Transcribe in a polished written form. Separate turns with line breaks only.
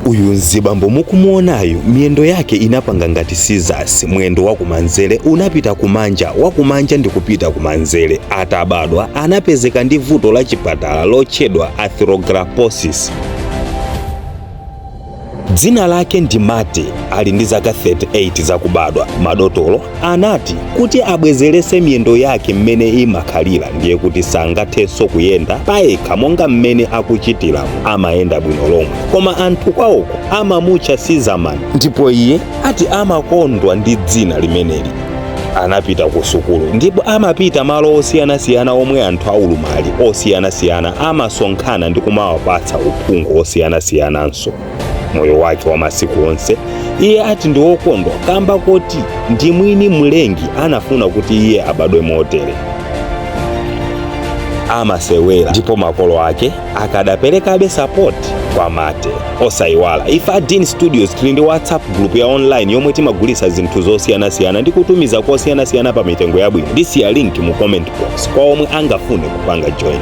Uyu nzibambo mukumuonayo miyendo yake inapanga ngati scissors. Mwendo wa kumanzere unapita kumanja, wa kumanja ndi kupita kumanzere. Atabadwa anapezeka ndi vuto la chipatala lotchedwa arthrogryposis. Dzina lake ndi Mate, ali ndi zaka 38 zakubadwa. Madotolo anati kuti abwezerese miyendo yake mmene imakhalira, ndiye kuti sangathenso kuyenda payekha monga mmene akuchitira, amayenda bwino lomwe. Koma anthu kwawoko amamutcha Sizamani, ndipo iye ati amakondwa ndi dzina limeneli. Anapita ku sukulu ndipo amapita malo osiyanasiyana omwe anthu aulumali osiyanasiyana amasonkhana ndi kumawapatsa uphungu osiyana-siyananso. Moyo wake wa masiku onse iye ati ndi wokondwa kamba kuti ndi mwini mlengi anafuna kuti iye abadwe motere. Amasewera ndipo makolo ake akadaperekabe support kwa Mate. Osayiwala ife a Dean Studios tili ndi WhatsApp group ya online yomwe timagulisa zinthu zosiyanasiyana ndi kutumiza kosiyanasiyana pa mitengo yabwino. Ndisiya link mu comment box kwa omwe angafune kupanga join.